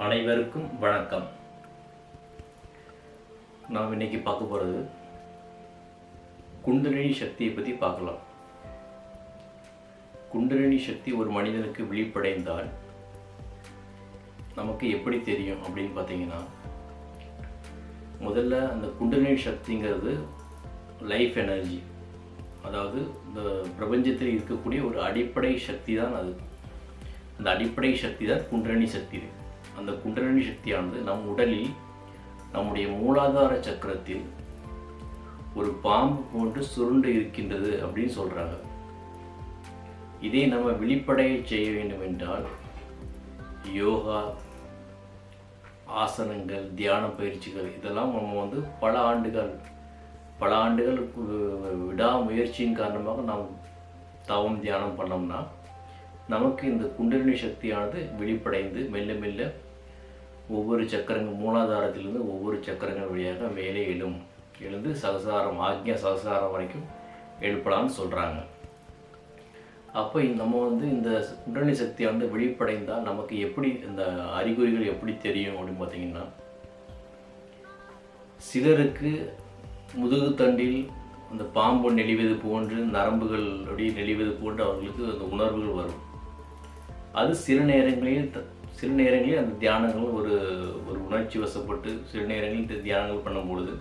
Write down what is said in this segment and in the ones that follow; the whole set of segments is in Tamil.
அனைவருக்கும் வணக்கம். நாம் இன்னைக்கு பார்க்க போகிறது குண்டலினி சக்தியை பற்றி பார்க்கலாம். குண்டலினி சக்தி ஒரு மனிதனுக்கு விழிப்படைந்தால் நமக்கு எப்படி தெரியும் அப்படின்னு பார்த்தீங்கன்னா, முதல்ல அந்த குண்டலினி சக்திங்கிறது லைஃப் எனர்ஜி, அதாவது இந்த பிரபஞ்சத்தில் இருக்கக்கூடிய ஒரு அடிப்படை சக்தி தான் அது. அந்த அடிப்படை சக்தி தான் குண்டலினி சக்தி. அந்த குண்டலினி சக்தியானது நம் உடலில் நம்முடைய மூலாதார சக்கரத்தில் ஒரு பாம்பு போன்று சுருண்டு இருக்கின்றது அப்படின்னு சொல்கிறாங்க. இதை நம்ம விழிப்படைய செய்ய வேண்டும் என்றால் யோகா, ஆசனங்கள், தியான பயிற்சிகள் இதெல்லாம் நம்ம பல ஆண்டுகள் விடாமுயற்சியின் காரணமாக நாம் தவம் தியானம் பண்ணோம்னா நமக்கு இந்த குண்டலினி சக்தியானது விழிப்படைந்து மெல்ல மெல்ல ஒவ்வொரு சக்கரங்கள் மூலாதாரத்திலிருந்து ஒவ்வொரு சக்கரங்கள் வழியாக மேலே எழுந்து சகசாரம், ஆக்ஞா சகசாரம் வரைக்கும் எழுப்பலான்னு சொல்கிறாங்க. அப்போ நம்ம இந்த குண்டலினி சக்தியானது விழிப்படைந்தால் நமக்கு எப்படி இந்த அறிகுறிகள் எப்படி தெரியும் அப்படின்னு பார்த்தீங்கன்னா, சிலருக்கு முதுகுத்தண்டில் அந்த பாம்பு நெளிவது போன்று, நரம்புகள் அப்படியே நெளிவது போன்று அவர்களுக்கு அந்த உணர்வுகள் வரும். அது சில நேரங்களில் அந்த தியானங்கள் ஒரு உணர்ச்சி வசப்பட்டு சில நேரங்களில் இந்த தியானங்கள் பண்ணும்பொழுது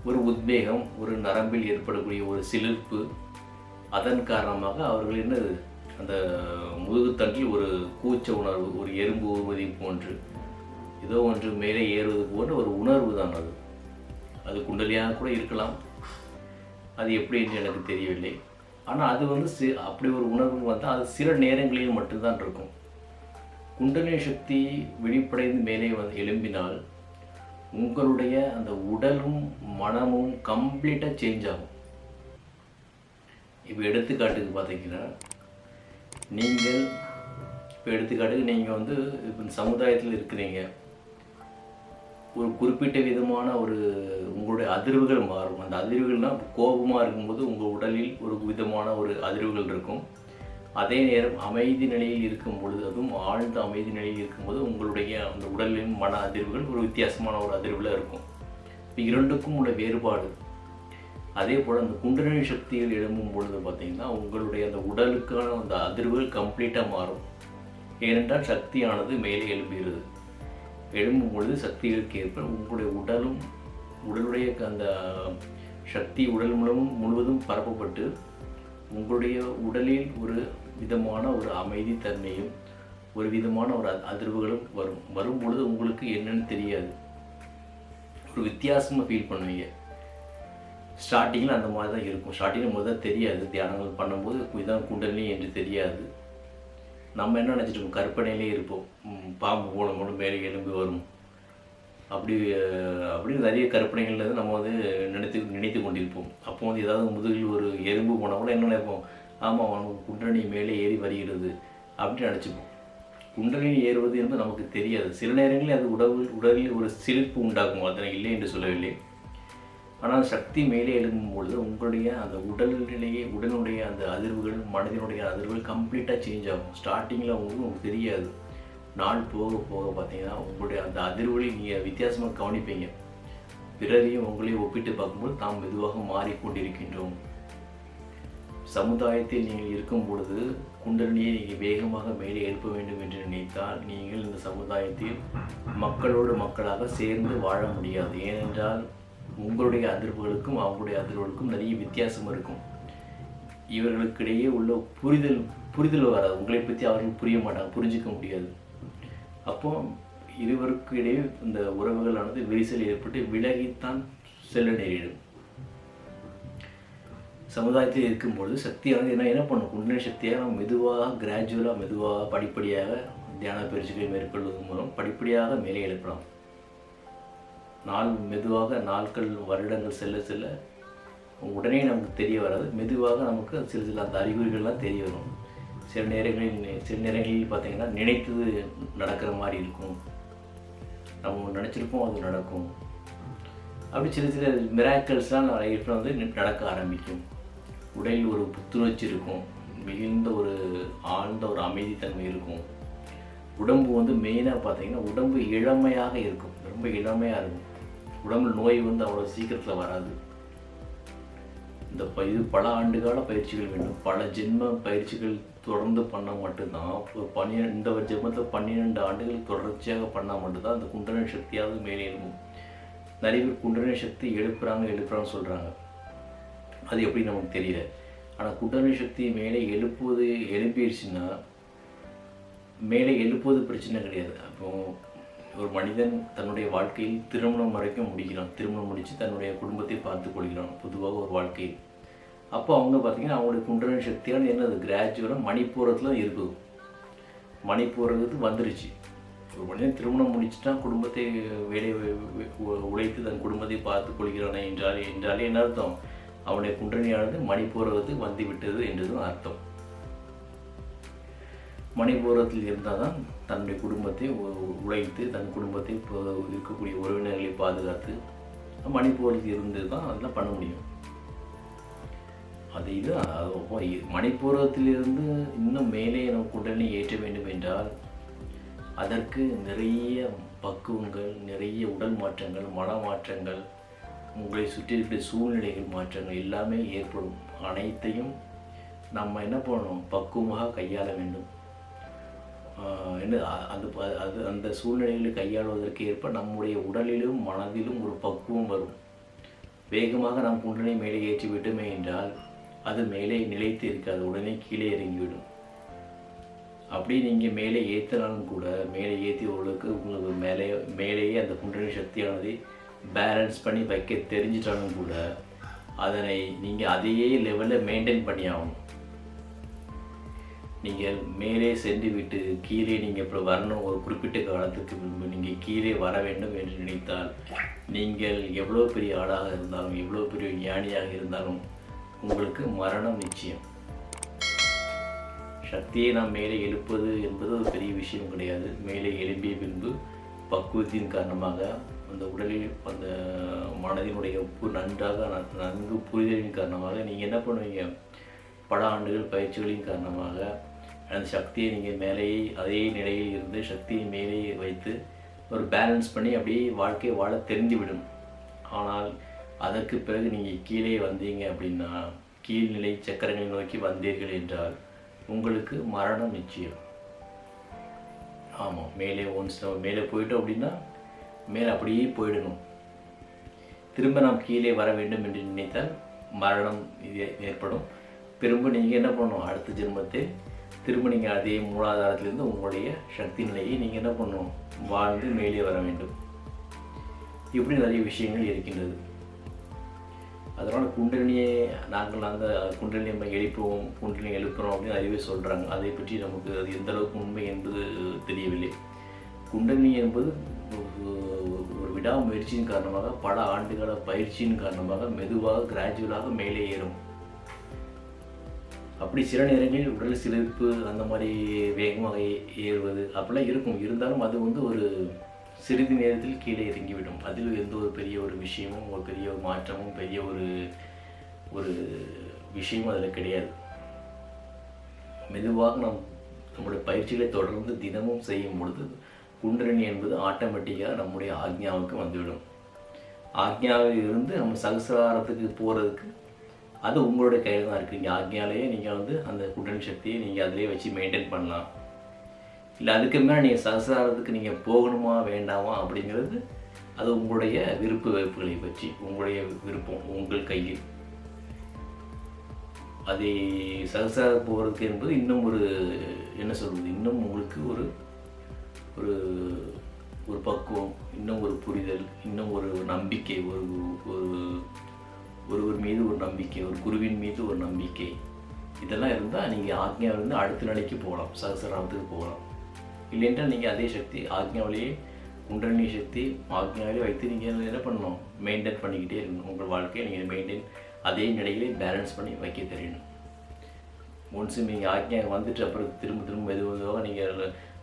ஒரு உத்வேகம், ஒரு நரம்பில் ஏற்படக்கூடிய ஒரு சிலிர்ப்பு, அதன் காரணமாக அவர்கள் அந்த முதுகுத்தண்டில் ஒரு கூச்ச உணர்வு, ஒரு எறும்பு ஊறுவதை போன்று ஏதோ ஒன்று மேலே ஏறுவது போன்ற ஒரு உணர்வு தான் அது. அது குண்டலியாக கூட இருக்கலாம், அது எப்படி என்று எனக்கு தெரியவில்லை. ஆனால் அது அப்படி ஒரு உணர்வு வந்தால் அது சில நேரங்களில் மட்டும்தான் இருக்கும். குண்டலினி சக்தி விழிப்படைந்து மேலே எழும்பினால் உங்களுடைய அந்த உடலும் மனமும் கம்ப்ளீட்டாக சேஞ்ச் ஆகும். இப்போ எடுத்துக்காட்டுக்கு பார்த்தீங்கன்னா, நீங்கள் இப்போ சமுதாயத்தில் இருக்கிறீங்க, ஒரு குறிப்பிட்ட விதமான உங்களுடைய அதிர்வுகள் மாறும். அந்த அதிர்வுகள்னால் கோபமாக இருக்கும்போது உங்கள் உடலில் ஒரு விதமான ஒரு அதிர்வுகள் இருக்கும். அதே நேரம் அமைதி நிலையில் இருக்கும் பொழுது, அதுவும் ஆழ்ந்த அமைதி நிலையில் இருக்கும்போது உங்களுடைய அந்த உடலின் மன அதிர்வுகள் ஒரு வித்தியாசமான ஒரு அதிர்வில் இருக்கும். இப்போ இரண்டுக்கும் உள்ள வேறுபாடு. அதே போல் அந்த குண்டலினி சக்திகள் எழும்பும் பொழுது பார்த்திங்கன்னா உங்களுடைய அந்த உடலுக்கான அந்த அதிர்வுகள் கம்ப்ளீட்டாக மாறும். ஏனென்றால் சக்தியானது மேலே எழும்புகிறது. எழும்பும் பொழுது சக்திகளுக்கு ஏற்ப உங்களுடைய உடலுடைய அந்த சக்தி உடல் முழுவதும் பரப்பப்பட்டு உங்களுடைய உடலில் ஒரு விதமான ஒரு அமைதி தன்மையும் ஒரு விதமான ஒரு அதிர்வுகளும் வரும் பொழுது உங்களுக்கு என்னன்னு தெரியாது, ஒரு வித்தியாசமாக ஃபீல் பண்ணுவீங்க. ஸ்டார்டிங்கில் அந்த மாதிரி தான் இருக்கும். ஸ்டார்டிங்கில் முதல் தெரியாது, தியானங்கள் பண்ணும்போது இதுதான் குண்டலினி என்று தெரியாது. நம்ம என்ன நினச்சிட்டு கற்பனையிலே இருப்போம், பாம்பு போன மேலே எலும்பு வரும், அப்படி நிறைய கற்பனைகள் நம்ம நினைத்து கொண்டிருப்போம். அப்போ ஏதாவது முதுகில் ஒரு எறும்பு போனால் கூட என்ன நினைப்போம், ஆமாம் அவனுக்கு குண்டலினி மேலே ஏறி வருகிறது அப்படின்னு நினச்சிப்போம். குண்டலினி ஏறுவது என்பது நமக்கு தெரியாது. சில நேரங்களில் அது உடலில் ஒரு சிலிர்ப்பு உண்டாகும், அதனை இல்லை என்று சொல்லவில்லை. ஆனால் சக்தி மேலே எழும்பும் பொழுது உங்களுடைய அந்த உடலுடைய அந்த அதிர்வுகள், மனதினுடைய அதிர்வுகள் கம்ப்ளீட்டாக சேஞ்ச் ஆகும். ஸ்டார்டிங்கில் உங்களுக்கு தெரியாது. நாள் போக போக பார்த்தீங்கன்னா உங்களுடைய அந்த அதிர்வுகளை நீங்கள் வித்தியாசமாக கவனிப்பீங்க. பிறரையும் உங்களையும் ஒப்பிட்டு பார்க்கும்போது தாம் மெதுவாக மாறிக்கொண்டிருக்கின்றோம். சமுதாயத்தில் நீங்கள் இருக்கும் பொழுது குண்டலினியை நீங்கள் வேகமாக மேலே எழுப்ப வேண்டும் என்று நினைத்தால் நீங்கள் இந்த சமுதாயத்தில் மக்களோடு மக்களாக சேர்ந்து வாழ முடியாது. ஏனென்றால் உங்களுடைய அதிர்வுகளுக்கும் அவங்களுடைய அதிர்வுகளுக்கும் நிறைய வித்தியாசம் இருக்கும். இவர்களுக்கிடையே உள்ள புரிதல் வராது. உங்களை பற்றி அவர்கள் புரிஞ்சிக்க முடியாது. அப்போ இருவருக்கு இடையே இந்த உறவுகளானது விரிசல் ஏற்பட்டு விலகித்தான் செல்ல நேரிடும். சமுதாயத்தில் இருக்கும்பொழுது சக்தியானது என்ன பண்ணும், குண்டலினி சக்தியாக நம்ம மெதுவாக படிப்படியாக தியான பயிற்சிகளை மேற்கொள்வதன் மூலம் படிப்படியாக மேலே எழுப்பலாம். நாட்கள் வருடங்கள் செல்ல செல்ல உடனே நமக்கு தெரிய வராது. மெதுவாக நமக்கு சில அந்த அறிகுறிகள்லாம் தெரிய வரும். சில நேரங்களில் பார்த்தீங்கன்னா நினைத்தது நடக்கிற மாதிரி இருக்கும். நம்ம நினச்சிருப்போம், அது நடக்கும். அப்படி சில மிராக்கிள்ஸ்லாம் லைஃப்பில் நடக்க ஆரம்பிக்கும். உடலில் ஒரு புத்துணர்ச்சி இருக்கும், மிகுந்த ஒரு ஆழ்ந்த ஒரு அமைதித்தன்மை இருக்கும். உடம்பு வந்து மெயினாக பார்த்தீங்கன்னா உடம்பு இளமையாக இருக்கும், ரொம்ப இளமையாக இருக்கும். உடம்புல நோய் வந்து அவ்வளோ சீக்கிரத்தில் வராது. இது பல ஆண்டுகால பயிற்சிகள் வேண்டும், பல ஜென்ம பயிற்சிகள் தொடர்ந்து பண்ணால் மட்டும்தான். இப்போ இந்த ஜென்மத்தில் 12 ஆண்டுகள் தொடர்ச்சியாக பண்ணால் மட்டும்தான் அந்த குண்டலினி சக்தியாவது மேலே எழும்பும். நிறைய பேர் குண்டலினி சக்தி எழுப்புறாங்கன்னு சொல்கிறாங்க, அது எப்படி நமக்கு தெரியல. ஆனால் குண்டலினி சக்தி மேலே எழுப்பிடுச்சுன்னா மேலே எழுப்புவது பிரச்சனை கிடையாது. அப்போ ஒரு மனிதன் தன்னுடைய வாழ்க்கையில் திருமணம் வரைக்கும் முடிக்கிறான், திருமணம் முடித்து தன்னுடைய குடும்பத்தை பார்த்து கொள்கிறான் பொதுவாக ஒரு வாழ்க்கையில். அப்போ அவங்க பார்த்திங்கன்னா அவங்களுடைய குண்டலினி சக்தியான என்னது கிராஜுவலாக மணிப்பூரத்தில் இருக்குது. மணிப்பூரத்துக்கு வந்துருச்சு. ஒரு மனிதன் திருமணம் முடிச்சுட்டா குடும்பத்தை உழைத்து தன் குடும்பத்தை பார்த்து கொள்கிறானே என்றாலே என்ன அர்த்தம்? அவனுடைய குண்டலினியானது மணிப்பூரத்துக்கு வந்து விட்டது என்றதும் அர்த்தம். மணிப்பூரத்தில் இருந்தால் தான் தன்னுடைய குடும்பத்தை உழைத்து தன் குடும்பத்தை இப்போ இருக்கக்கூடிய உறவினர்களை பாதுகாத்து மணிப்பூரத்தில் இருந்து தான் அதெல்லாம் பண்ண முடியும். மணிப்பூரத்திலிருந்து இன்னும் மேலே நம்ம குண்டலினி ஏற்ற வேண்டும் என்றால் அதற்கு நிறைய பக்குவங்கள், நிறைய உடல் மாற்றங்கள், மன மாற்றங்கள், உங்களை சுற்றி இருக்கிற சூழ்நிலைகள் மாற்றங்கள் எல்லாமே ஏற்படும். அனைத்தையும் நம்ம என்ன பண்ணணும்? பக்குவமாக கையாள வேண்டும். அந்த சூழ்நிலைகளை கையாளுவதற்கு ஏற்ப நம்முடைய உடலிலும் மனதிலும் ஒரு பக்குவம் வரும். வேகமாக நாம் குண்டலினி மேலே ஏற்றி விட்டோமே என்றால் அது மேலே நிலைத்து இருக்காது, உடனே கீழே இறங்கிவிடும். அப்படி நீங்கள் மேலே ஏற்றினாலும் கூட, மேலே ஏற்றி உங்களுக்கு மேலேயே அந்த குண்டலினி சக்தியானதை பேலன்ஸ் பண்ணி வைக்க தெரிஞ்சிட்டாலும் கூட அதனை நீங்கள் அதையே லெவலில் மெயின்டைன் பண்ணி ஆகணும். நீங்கள் மேலே சென்று விட்டு கீழே நீங்கள் இப்போ வரணும், ஒரு குறிப்பிட்ட காலத்துக்கு முன்பு நீங்கள் கீழே வர வேண்டும் என்று நினைத்தால் நீங்கள் எவ்வளோ பெரிய ஆளாக இருந்தாலும், எவ்வளோ பெரிய ஞானியாக இருந்தாலும் உங்களுக்கு மரணம் நிச்சயம். சக்தியை நாம் மேலே எழுப்பது என்பது ஒரு பெரிய விஷயம் கிடையாது. மேலே எழும்பிய பின்பு பக்குவத்தின் காரணமாக அந்த உடலில் அந்த மனதினுடைய உப்பு நன்கு புரிதலின் காரணமாக நீங்கள் என்ன பண்ணுவீங்க? பல ஆண்டுகள் பயிற்சிகளின் காரணமாக அந்த சக்தியை நீங்கள் மேலேயே அதே நிலையில் இருந்து சக்தியை மேலே வைத்து ஒரு பேலன்ஸ் பண்ணி அப்படியே வாழ்க்கையை வாழ தெரிந்துவிடும். ஆனால் அதற்கு பிறகு நீங்கள் கீழே வந்தீங்க அப்படின்னா, கீழ்நிலை சக்கரங்களை நோக்கி வந்தீர்கள் என்றால் உங்களுக்கு மரணம் நிச்சயம். ஆமாம், மேலே போயிட்டோம் அப்படின்னா மேலே அப்படியே போயிடணும். திரும்ப நாம் கீழே வர வேண்டும் என்று நினைத்தால் மரணம் ஏற்படும். திரும்ப நீங்கள் என்ன பண்ணணும்? அடுத்த ஜென்மத்தை திரும்ப நீங்கள் அதே மூலாதாரத்திலிருந்து உங்களுடைய சக்தி நிலையை நீங்கள் என்ன பண்ணணும்? வாழ்ந்து மேலே வர வேண்டும். இப்படி நிறைய விஷயங்கள் இருக்கின்றது. அதனால் குண்டலினியை நாங்கள் குண்டலினியை எழுப்புறோம் அப்படின்னு அறிவே சொல்கிறாங்க. அதை பற்றி நமக்கு அது எந்த அளவுக்கு உண்மை என்பது தெரியவில்லை. குண்டலினி என்பது ஒரு விடாமுயற்சியின் காரணமாக, பல ஆண்டுகால பயிற்சியின் காரணமாக மெதுவாக கிராஜுவலாக மேலே ஏறும். அப்படி சில நேரங்களில் உடல் சிலிர்ப்பு, அந்த மாதிரி வேகமாக ஏறுவது அப்படிலாம் இருக்கும். இருந்தாலும் அது வந்து ஒரு சிறிது நேரத்தில் கீழே இறங்கிவிடும். அதில் எந்த ஒரு பெரிய ஒரு விஷயமும், ஒரு பெரிய ஒரு மாற்றமும், பெரிய ஒரு விஷயமும் அதில் கிடையாது. மெதுவாக நம்முடைய பயிற்சிகளை தொடர்ந்து தினமும் செய்யும் பொழுது குண்டலினி என்பது ஆட்டோமேட்டிக்காக நம்முடைய ஆக்ஞாவுக்கு வந்துவிடும். ஆக்ஞாவில் இருந்து நம்ம சகசிராரத்துக்கு போகிறதுக்கு அது உங்களுடைய கையில் தான் இருக்குது. நீங்கள் ஆக்ஞாலேயே நீங்கள் வந்து அந்த குண்டலினி சக்தியை நீங்கள் அதிலே வச்சு மெயின்டைன் பண்ணலாம். இல்லை அதுக்கு மேலே நீங்கள் சகசிராரத்துக்கு நீங்கள் போகணுமா வேண்டாமா அப்படிங்கிறது அது உங்களுடைய வெறுப்புகளை பற்றி, உங்களுடைய விருப்பம் உங்கள் கையில். அதை சகசிராரத்துக்கு போகிறதுக்கு என்பது இன்னும் ஒரு என்ன சொல்வது, இன்னும் உங்களுக்கு ஒரு ஒரு பக்குவம், இன்னும் ஒரு புரிதல், இன்னும் ஒரு நம்பிக்கை, ஒருவர் மீது ஒரு நம்பிக்கை, ஒரு குருவின் மீது ஒரு நம்பிக்கை, இதெல்லாம் இருந்தால் நீங்கள் ஆக்ஞாவிலிருந்து அடுத்த நிலைக்கு போகலாம், சகசிராரத்துக்கு போகலாம். இல்லைன்றால் நீங்கள் அதே சக்தி ஆக்ஞாவிலேயே, குண்டலினி சக்தி ஆக்ஞாவிலே வைத்து நீங்கள் என்ன பண்ணணும்? மெயின்டைன் பண்ணிக்கிட்டே இருக்கணும். உங்கள் வாழ்க்கையை நீங்கள் அதே நிலையிலே பேலன்ஸ் பண்ணி வைக்க தெரியணும். ஒன்ஸ் நீங்கள் ஆக்ஞா வந்துட்டு அப்புறம் திரும்ப மெதுவாக நீங்கள்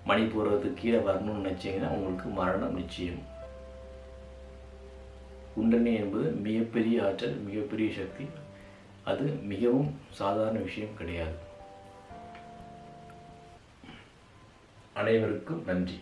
மணிப்பூரத்துக்கு கீழே வரணும்னு நினச்சிங்கன்னா உங்களுக்கு மரணம் நிச்சயம். குண்டலினி என்பது மிகப்பெரிய ஆற்றல், மிகப்பெரிய சக்தி. அது மிகவும் சாதாரண விஷயம் கிடையாது. அனைவருக்கும் நன்றி.